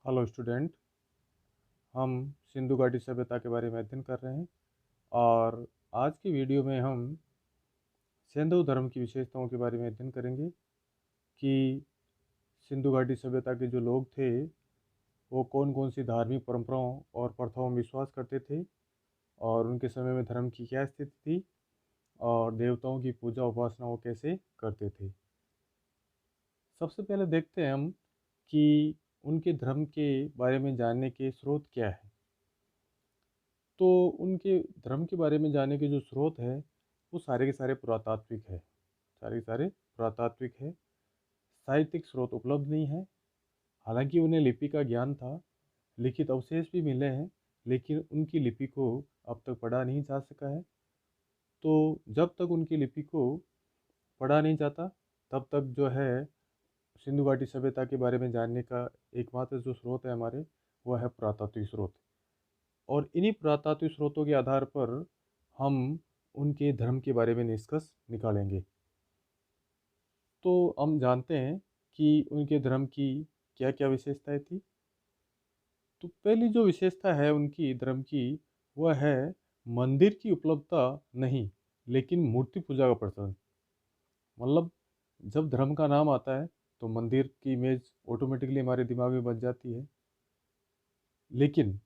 Hello student. हम सिंधु घाटी सभ्यता के बारे में अध्ययन कर रहे हैं और आज की वीडियो में हम सिंधु धर्म की विशेषताओं के बारे में अध्ययन करेंगे कि सिंधु घाटी सभ्यता के जो लोग थे वो कौन कौन सी धार्मिक परंपराओं और प्रथाओं में विश्वास करते थे और उनके समय में धर्म की क्या स्थिति थी और देवताओं की पूजा उपासना वो कैसे करते थे। सबसे पहले देखते हैं हम कि उनके धर्म के बारे में जानने के स्रोत क्या है। तो उनके धर्म के बारे में जानने के जो स्रोत है वो सारे के सारे पुरातात्विक है। सारे के सारे पुरातात्विक है। साहित्यिक स्रोत उपलब्ध नहीं है। हालांकि उन्हें लिपि का ज्ञान था, लिखित अवशेष भी मिले हैं, लेकिन उनकी लिपि को अब तक पढ़ा नहीं जा सका है। तो जब तक उनकी लिपि को पढ़ा नहीं जाता तब तक जो है सिंधु घाटी सभ्यता के बारे में जानने का एकमात्र जो स्रोत है हमारे, वह है पुरातात्विक स्रोत। और इन्हीं पुरातात्विक स्रोतों के आधार पर हम उनके धर्म के बारे में निष्कर्ष निकालेंगे। तो हम जानते हैं कि उनके धर्म की क्या क्या विशेषताएं थी। तो पहली जो विशेषता है उनकी धर्म की, वह है मंदिर की उपलब्धता नहीं, लेकिन मूर्ति पूजा का प्रचलन। मतलब जब धर्म का नाम आता है तो मंदिर की इमेज ऑटोमेटिकली हमारे दिमाग में बन जाती है। लेकिन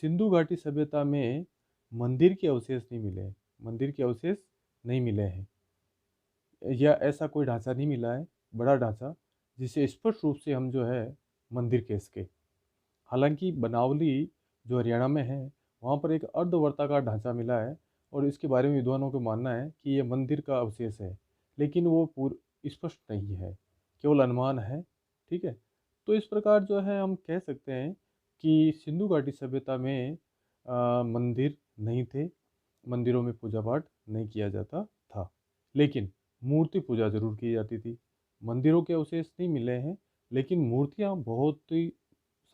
सिंधु घाटी सभ्यता में मंदिर के अवशेष नहीं मिले हैं। मंदिर के अवशेष नहीं मिले हैं या ऐसा कोई ढांचा नहीं मिला है, बड़ा ढांचा जिसे स्पष्ट रूप से हम जो है मंदिर कह सके। हालांकि बनावली जो हरियाणा में है वहाँ पर एक अर्धवर्ताकार ढांचा मिला है और इसके बारे में विद्वानों का मानना है कि ये मंदिर का अवशेष है, लेकिन वो पूर्ण स्पष्ट नहीं है, केवल अनुमान है। ठीक है। तो इस प्रकार जो है हम कह सकते हैं कि सिंधु घाटी सभ्यता में मंदिर नहीं थे, मंदिरों में पूजा पाठ नहीं किया जाता था, लेकिन मूर्ति पूजा जरूर की जाती थी। मंदिरों के अवशेष नहीं मिले हैं, लेकिन मूर्तियाँ बहुत ही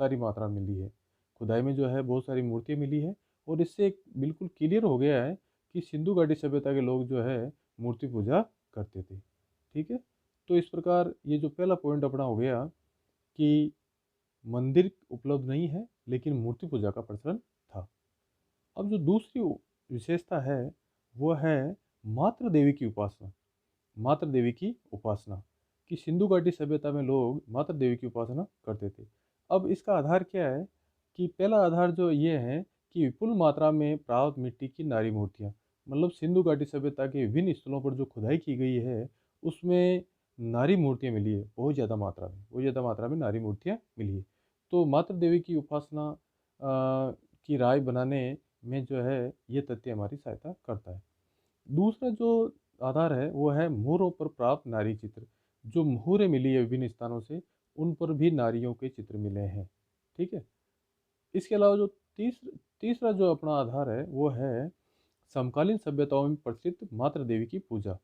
सारी मात्रा में मिली है। खुदाई में जो है बहुत सारी मूर्तियाँ मिली है और इससे एक बिल्कुल क्लियर हो गया है कि सिंधु घाटी सभ्यता के लोग जो है मूर्ति पूजा करते थे। ठीक है। तो इस प्रकार ये जो पहला पॉइंट अपना हो गया कि मंदिर उपलब्ध नहीं है लेकिन मूर्ति पूजा का प्रचलन था। अब जो दूसरी विशेषता है वह है मातृ देवी की उपासना। मातृ देवी की उपासना कि सिंधु घाटी सभ्यता में लोग मातृ देवी की उपासना करते थे। अब इसका आधार क्या है कि पहला आधार जो ये है कि विपुल मात्रा में प्राप्त मिट्टी की नारी मूर्तियाँ, मतलब सिंधु घाटी सभ्यता के विभिन्न स्थलों पर जो खुदाई की गई है उसमें नारी मूर्तियाँ मिली है, बहुत ज़्यादा मात्रा में नारी मूर्तियाँ मिली है। तो मातृ देवी की उपासना की राय बनाने में जो है ये तथ्य हमारी सहायता करता है। दूसरा जो आधार है वो है मोहरों पर प्राप्त नारी चित्र। जो मोहरें मिली है विभिन्न स्थानों से, उन पर भी नारियों के चित्र मिले हैं। ठीक है। इसके अलावा जो तीसरा जो अपना आधार है वो है समकालीन सभ्यताओं में प्रचलित मातृ देवी की पूजा।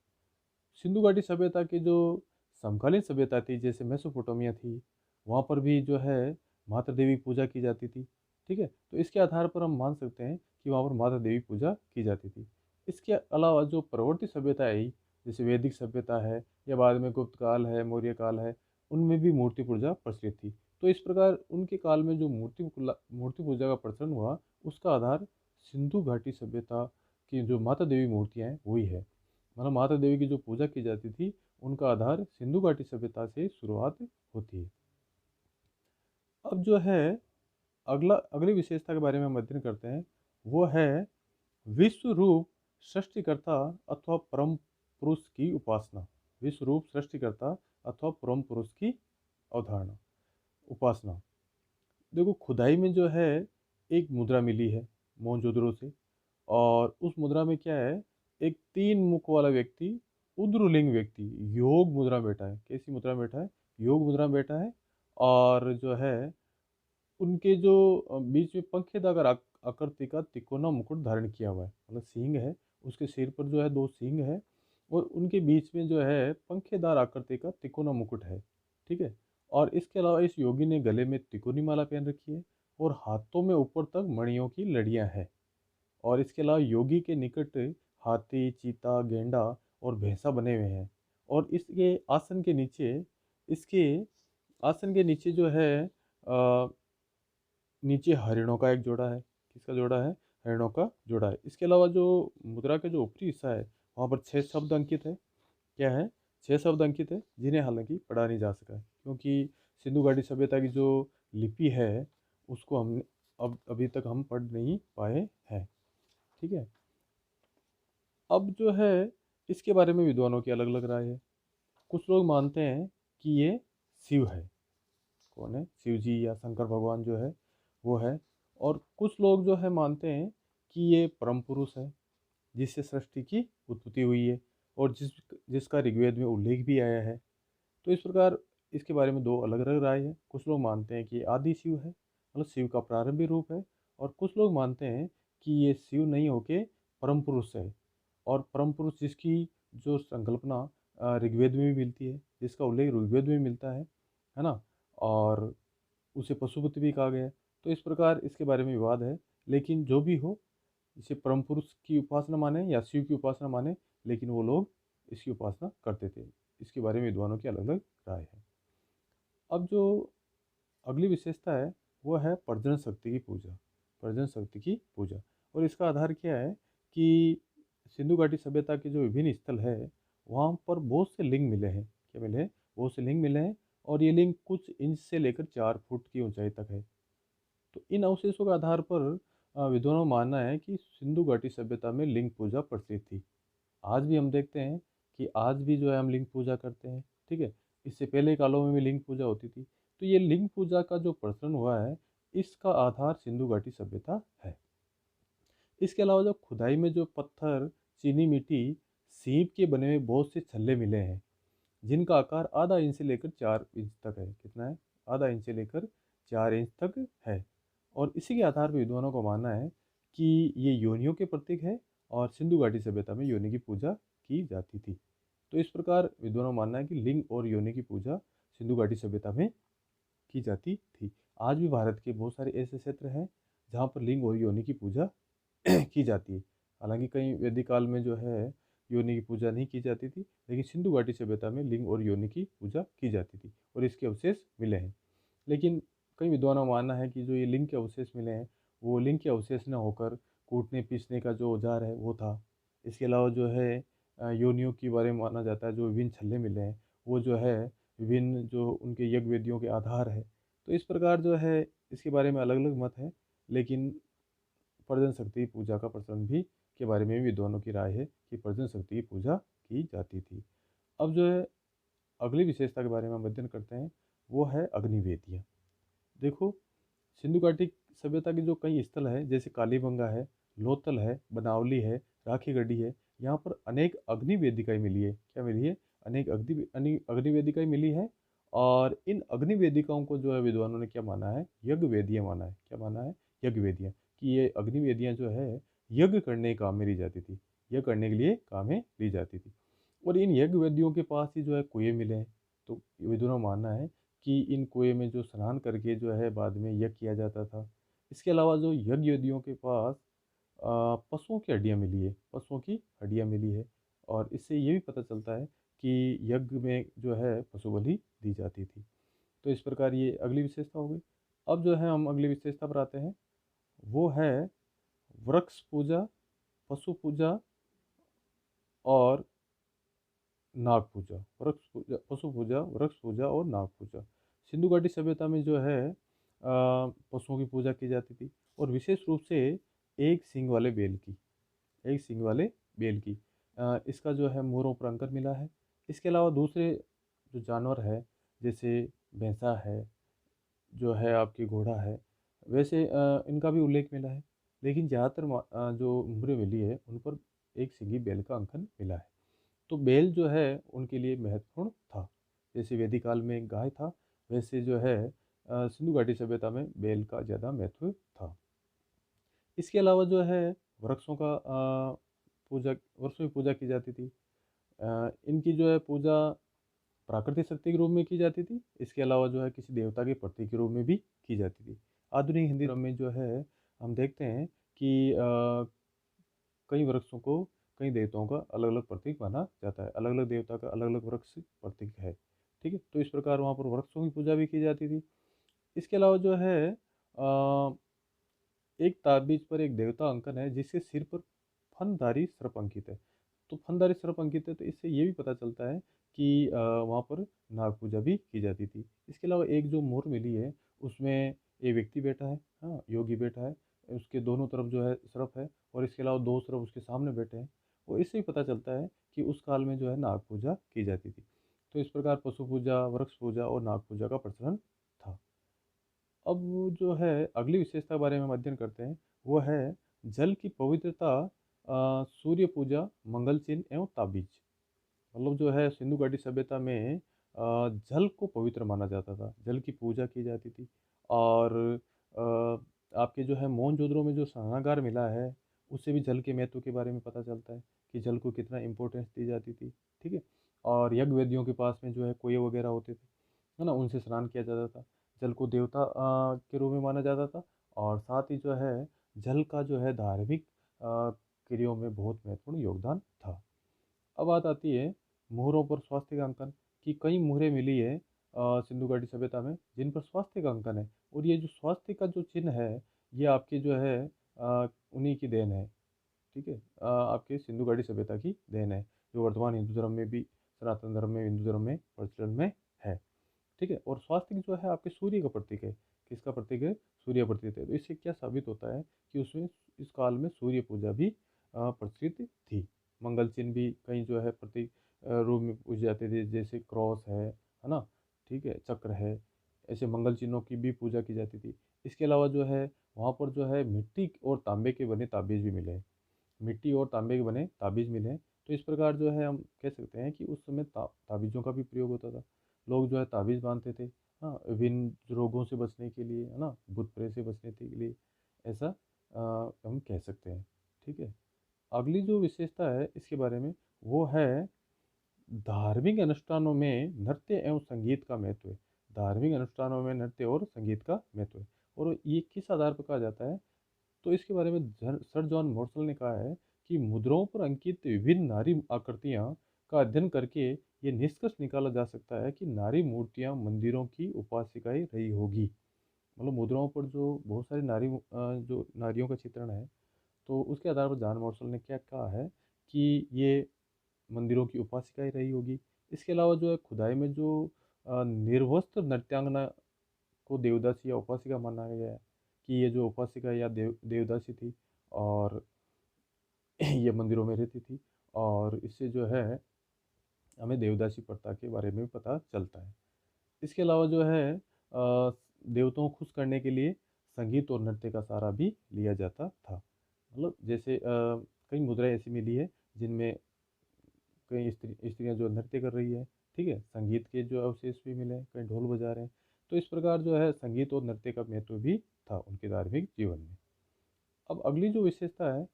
सिंधु घाटी सभ्यता की जो समकालीन सभ्यता थी, जैसे मेसोपोटामिया थी, वहाँ पर भी जो है मातृ देवी पूजा की जाती थी। ठीक है। तो इसके आधार पर हम मान सकते हैं कि वहाँ पर मातृ देवी पूजा की जाती थी। इसके अलावा जो परवर्ती सभ्यता आई, जैसे वैदिक सभ्यता है या बाद में गुप्त काल है, मौर्य काल है, उनमें भी मूर्ति पूजा प्रचलित थी। तो इस प्रकार उनके काल में जो मूर्ति पूजा का प्रचलन हुआ उसका आधार सिंधु घाटी सभ्यता की जो माता देवी मूर्तियाँ हैं वही है। मतलब माता देवी की जो पूजा की जाती थी उनका आधार सिंधु घाटी सभ्यता से शुरुआत होती है। अब जो है अगली विशेषता के बारे में हम अध्ययन करते हैं, वो है विश्व रूप सृष्टिकर्ता अथवा परम पुरुष की उपासना। विश्व रूप सृष्टिकर्ता अथवा परम पुरुष की अवधारणा, उपासना। देखो खुदाई में जो है एक मुद्रा मिली है मोहनजोदड़ो से, और उस मुद्रा में क्या है, एक तीन मुख वाला व्यक्ति, उद्रलिंग व्यक्ति योग मुद्रा में बैठा है। कैसी मुद्रा में बैठा है? योग मुद्रा में बैठा है। और जो है उनके जो बीच में पंखेदार आकृति का तिकोना मुकुट धारण किया हुआ है, मतलब सींग है, उसके सिर पर जो है दो सींग है और उनके बीच में जो है पंखेदार आकृति का तिकोना मुकुट है। ठीक है। और इसके अलावा इस योगी ने गले में तिकोनी माला पहन रखी है और हाथों में ऊपर तक मणियों की लड़ियां हैं। और इसके अलावा योगी के निकट हाथी, चीता, गेंडा और भैंसा बने हुए हैं। और इसके आसन के नीचे जो है नीचे हरिणों का एक जोड़ा है। किसका जोड़ा है? हरिणों का जोड़ा है। इसके अलावा जो मुद्रा का जो ऊपरी हिस्सा है, वहाँ पर 6 शब्द अंकित है। क्या है? 6 शब्द अंकित है, जिन्हें हालांकि पढ़ा नहीं जा सका है, क्योंकि सिंधु घाटी सभ्यता की जो लिपि है उसको हमने अब अभी तक हम पढ़ नहीं पाए हैं। ठीक है। अब जो है इसके बारे में विद्वानों की अलग अलग राय है। कुछ लोग मानते हैं कि ये शिव है। कौन है? शिव जी या शंकर भगवान जो है वो है। और कुछ लोग जो है मानते हैं कि ये परम पुरुष है, जिससे सृष्टि की उत्पत्ति हुई है और जिसका ऋग्वेद में उल्लेख भी आया है। तो इस प्रकार इसके बारे में दो अलग अलग राय है। कुछ लोग मानते हैं कि ये आदि शिव है, मतलब शिव का प्रारंभिक रूप है। और कुछ लोग मानते हैं कि ये शिव नहीं होके परम पुरुष है। और परम पुरुष जिसकी जो संकल्पना ऋग्वेद में भी मिलती है, जिसका उल्लेख ऋग्वेद में मिलता है ना। और उसे पशुपति भी कहा गया है। तो इस प्रकार इसके बारे में विवाद है। लेकिन जो भी हो, इसे परम पुरुष की उपासना माने या शिव की उपासना माने, लेकिन वो लोग इसकी उपासना करते थे। इसके बारे में विद्वानों की अलग अलग राय है। अब जो अगली विशेषता है वो है पर्जन शक्ति की पूजा। पर्जन शक्ति की पूजा। और इसका आधार क्या है कि सिंधु घाटी सभ्यता के जो विभिन्न स्थल है, वहाँ पर बहुत से लिंग मिले हैं। क्या मिले हैं? बहुत से लिंग मिले हैं। और ये लिंग कुछ इंच से लेकर 4 फुट की ऊंचाई तक है। तो इन अवशेषों के आधार पर विद्वानों का मानना है कि सिंधु घाटी सभ्यता में लिंग पूजा प्रचलित थी। आज भी हम देखते हैं कि आज भी जो है हम लिंग पूजा करते हैं। ठीक है। इससे पहले कालों में भी लिंग पूजा होती थी। तो ये लिंग पूजा का जो प्रचलन हुआ है, इसका आधार सिंधु घाटी सभ्यता है। इसके अलावा जो खुदाई में जो पत्थर, चीनी मिट्टी, सीप के बने हुए बहुत से छल्ले मिले हैं, जिनका आकार आधा इंच से लेकर 4 इंच तक है। कितना है? आधा इंच से लेकर 4 इंच तक है। और इसी के आधार पर विद्वानों का मानना है कि ये योनियों के प्रतीक है और सिंधु घाटी सभ्यता में योनि की पूजा की जाती थी। तो इस प्रकार विद्वानों का मानना है कि लिंग और योनि की पूजा सिंधु घाटी सभ्यता में की जाती थी। आज भी भारत के बहुत सारे ऐसे क्षेत्र हैं जहाँ पर लिंग और योनि की पूजा की जाती है। हालांकि कई वैदिक काल में जो है योनि की पूजा नहीं की जाती थी, लेकिन सिंधु घाटी सभ्यता में लिंग और योनि की पूजा की जाती थी और इसके अवशेष मिले हैं। लेकिन कई विद्वानों का मानना है कि जो ये लिंग के अवशेष मिले हैं, वो लिंग के अवशेष न होकर कूटने पीसने का जो औजार है वो था। इसके अलावा जो है योनियों के बारे में माना जाता है, जो विभिन्न छल्ले मिले हैं वो जो है विभिन्न जो उनके यज्ञ वेदियों के आधार है। तो इस प्रकार जो है इसके बारे में अलग अलग मत है। लेकिन पर्जन शक्ति की पूजा का प्रचलन भी के बारे में भी विद्वानों की राय है कि पर्जन शक्ति की पूजा की जाती थी। अब जो है अगली विशेषता के बारे में हम अध्ययन करते हैं, वो है अग्निवेदियाँ। देखो, सिंधु घाटी सभ्यता के जो कई स्थल है, जैसे कालीबंगा है, लोथल है, बनावली है, राखी गढ़ी है, यहाँ पर अनेक अग्नि वेदिकाएं मिली है। क्या मिली है? अनेक अग्नि वेदिकाएं मिली है। और इन अग्नि वेदिकाओं को जो है विद्वानों ने क्या माना है? यज्ञ वेदियाँ माना है। क्या माना है? यज्ञ वेदियाँ। कि ये अग्नि वेदियाँ जो है यज्ञ करने के काम में ली जाती थी। यज्ञ करने के लिए काम में ली जाती थी। और इन यज्ञ वेदियों के पास ही जो है कुएं मिले हैं। तो विद्वानों का मानना है कि इन कुएं में जो स्नान करके जो है बाद में यज्ञ किया जाता था। इसके अलावा जो यज्ञ वेदियों के पास पशुओं की हड्डियाँ मिली है। पशुओं की हड्डियाँ मिली है। और इससे ये भी पता चलता है कि यज्ञ में जो है पशु बलि दी जाती थी। तो इस प्रकार ये अगली विशेषता हो गई। अब जो है हम अगली विशेषता पर आते हैं, वो है वृक्ष पूजा, पशु पूजा और नाग पूजा। वृक्ष पूजा, पशु पूजा, वृक्ष पूजा और नाग पूजा। सिंधु घाटी सभ्यता में जो है पशुओं की पूजा की जाती थी, और विशेष रूप से एक सींग वाले बैल की। एक सींग वाले बैल की। इसका जो है मोहरों पर अंकन मिला है। इसके अलावा दूसरे जो जानवर है, जैसे भैंसा है, जो है आपकी घोड़ा है, वैसे इनका भी उल्लेख मिला है। लेकिन ज़्यादातर जो मुहरें मिली है उन पर एक सींगी बैल का अंकन मिला है। तो बैल जो है उनके लिए महत्वपूर्ण था। जैसे वैदिक काल में गाय था, वैसे जो है सिंधु घाटी सभ्यता में बैल का ज़्यादा महत्व था। इसके अलावा जो है वृक्षों का पूजा, वृक्षों की पूजा की जाती थी। इनकी जो है पूजा प्राकृतिक शक्ति के रूप में की जाती थी। इसके अलावा जो है किसी देवता के प्रतीक के रूप में भी की जाती थी। आधुनिक हिंदी में जो है हम देखते हैं कि कई वृक्षों को कई देवताओं का अलग अलग प्रतीक माना जाता है। अलग अलग देवता का अलग अलग वृक्ष प्रतीक है। ठीक है। तो इस प्रकार वहाँ पर वृक्षों की पूजा भी की जाती थी। इसके अलावा जो है एक ताबीज पर एक देवता अंकन है जिसके सिर पर फनधारी सर्प अंकित है। तो फनधारी सर्प अंकित है, तो इससे ये भी पता चलता है कि वहाँ पर नाग पूजा भी की जाती थी। इसके अलावा एक जो मोहर मिली है उसमें एक व्यक्ति बैठा है, हाँ, योगी बैठा है, उसके दोनों तरफ जो है सर्प है, और इसके अलावा दो सर्प उसके सामने बैठे हैं। और इससे भी पता चलता है कि उस काल में जो है नाग पूजा की जाती थी। तो इस प्रकार पशु पूजा, वृक्ष पूजा और नाग पूजा का प्रचलन था। अब जो है अगली विशेषता के बारे में हम अध्ययन करते हैं, वो है जल की पवित्रता, सूर्य पूजा, मंगल चिन्ह एवं ताबीज। मतलब जो है सिंधु घाटी सभ्यता में जल को पवित्र माना जाता था, जल की पूजा की जाती थी। और आपके जो है मोहनजोदड़ो में जो स्नानागार मिला है, उससे भी जल के महत्व के बारे में पता चलता है कि जल को कितना इम्पोर्टेंस दी जाती थी। ठीक है। और यज्ञ वेदियों के पास में जो है कुएं वगैरह होते थे, है ना, उनसे स्नान किया जाता था। जल को देवता के रूप में माना जाता था। और साथ ही जो है जल का जो है धार्मिक क्रियाओं में बहुत महत्वपूर्ण योगदान था। अब बात आती है मुहरों पर स्वास्थ्य का अंकन, कि कई मुहरें मिली है सिंधु घाटी सभ्यता में जिन पर स्वास्थ्य का अंकन है। और ये जो स्वास्थ्य का जो चिन्ह है, ये आपके जो है उन्हीं की देन है। ठीक है, आपके सिंधु घाटी सभ्यता की देन है, जो वर्तमान हिंदू धर्म में भी, सनातन धर्म में, हिंदू धर्म में प्रचलन में है। ठीक है। और स्वास्तिक जो है आपके सूर्य का प्रतीक है। किसका प्रतीक है? सूर्य प्रतीक है। तो इससे क्या साबित होता है कि उसमें इस काल में सूर्य पूजा भी प्रचलित थी। मंगल चिन्ह भी कहीं जो है प्रतीक रूप में पूजे जाते थे, जैसे क्रॉस है ना, ठीक है, चक्र है, ऐसे मंगल चिन्हों की भी पूजा की जाती थी। इसके अलावा जो है वहाँ पर जो है मिट्टी और तांबे के बने ताबीज भी मिले हैं। मिट्टी और तांबे के बने ताबीज मिले हैं। तो इस प्रकार जो है हम कह सकते हैं कि उस समय ताबीज़ों का भी प्रयोग होता था। लोग जो है ताबीज़ बांधते थे, हाँ, विभिन्न रोगों से बचने के लिए, है ना, भूत प्रेत से बचने के लिए, ऐसा हम कह सकते हैं। ठीक है। अगली जो विशेषता है इसके बारे में, वो है धार्मिक अनुष्ठानों में नृत्य एवं संगीत का महत्व है। धार्मिक अनुष्ठानों में नृत्य और संगीत का महत्व है। और ये किस आधार पर कहा जाता है? तो इसके बारे में सर जॉन मोर्सल ने कहा है कि मुद्राओं पर अंकित विभिन्न नारी आकृतियां का अध्ययन करके ये निष्कर्ष निकाला जा सकता है कि नारी मूर्तियां मंदिरों की उपासिकाएं रही होगी। मतलब मुद्राओं पर जो बहुत सारी जो नारियों का चित्रण है, तो उसके आधार पर जॉन मोर्सल ने क्या कहा है कि ये मंदिरों की उपासिकाएं रही होगी। इसके अलावा जो है खुदाई में जो निर्वस्त्र नृत्यांगना को देवदासी या उपासिका माना गया है, कि ये जो उपासिका या देवदासी थी, और ये मंदिरों में रहती थी। और इससे जो है हमें देवदासी प्रथा के बारे में भी पता चलता है। इसके अलावा जो है देवताओं को खुश करने के लिए संगीत और नृत्य का सहारा भी लिया जाता था। मतलब जैसे कई मुद्राएं ऐसी मिली है जिनमें कई स्त्रियां जो नृत्य कर रही है। ठीक है, संगीत के जो अवशेष भी मिले हैं, कहीं ढोल बजा रहे हैं। तो इस प्रकार जो है संगीत और नृत्य का महत्व भी था उनके धार्मिक जीवन में। अब अगली जो विशेषता है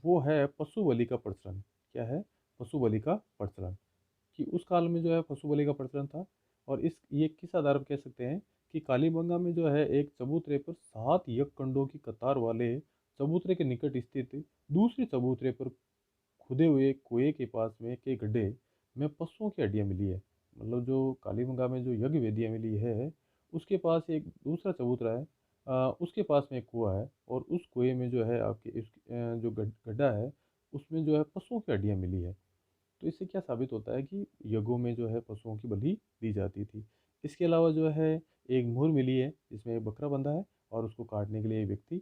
वो है पशु बलि का प्रचलन। क्या है? पशु बलि का प्रचलन, कि उस काल में जो है पशु बलि का प्रचलन था। और इस ये किस आधार पर कह सकते हैं कि कालीबंगा में जो है एक चबूतरे पर 7 यज्ञकुंडों की कतार वाले चबूतरे के निकट स्थित दूसरे चबूतरे पर खुदे हुए कुएं के पास में के गड्ढे में पशुओं की हड्डियां मिली है। मतलब जो कालीबंगा में जो यज्ञ वेदियां मिली है, उसके पास एक दूसरा चबूतरा है, उसके पास में एक कुआं है, और उस कुएं में जो है आपके जो गड्ढा है, उसमें जो है पशुओं की हड्डियां मिली है। तो इससे क्या साबित होता है कि यज्ञों में जो है पशुओं की बलि दी जाती थी। इसके अलावा जो है एक मुहर मिली है जिसमें एक बकरा बंधा है, और उसको काटने के लिए एक व्यक्ति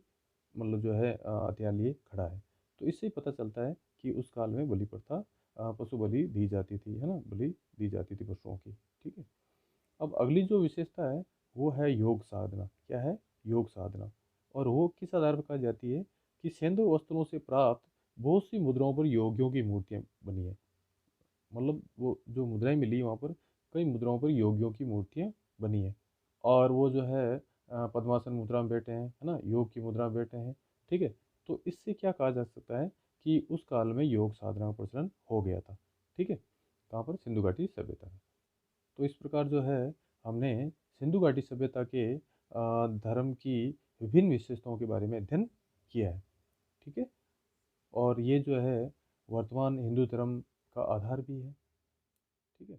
मतलब जो है हथियार लिए खड़ा है। तो इससे ही पता चलता है कि उस काल में बलि प्रथा, पशु बलि दी जाती थी, है ना, बलि दी जाती थी पशुओं की। ठीक है। अब अगली जो विशेषता है वो है योग साधना। क्या है? योग साधना। और वो किस आधार पर कही जाती है? कि सेंधु वस्त्रों से प्राप्त बहुत सी मुद्राओं पर योगियों की मूर्तियां बनी है। मतलब वो जो मुद्राएं मिली वहाँ पर, कई मुद्राओं पर योगियों की मूर्तियां बनी है। और वो जो है पद्मासन मुद्रा में बैठे हैं, है ना, योग की मुद्रा में बैठे हैं। ठीक है। तो इससे क्या कहा जा सकता है कि उस काल में योग साधना का प्रचलन हो गया था। ठीक है। कहाँ पर? सिंधु घाटी सभ्यता में। तो इस प्रकार जो है हमने सिंधु घाटी सभ्यता के धर्म की विभिन्न विशेषताओं के बारे में अध्ययन किया है। ठीक है। और ये जो है वर्तमान हिंदू धर्म का आधार भी है। ठीक है।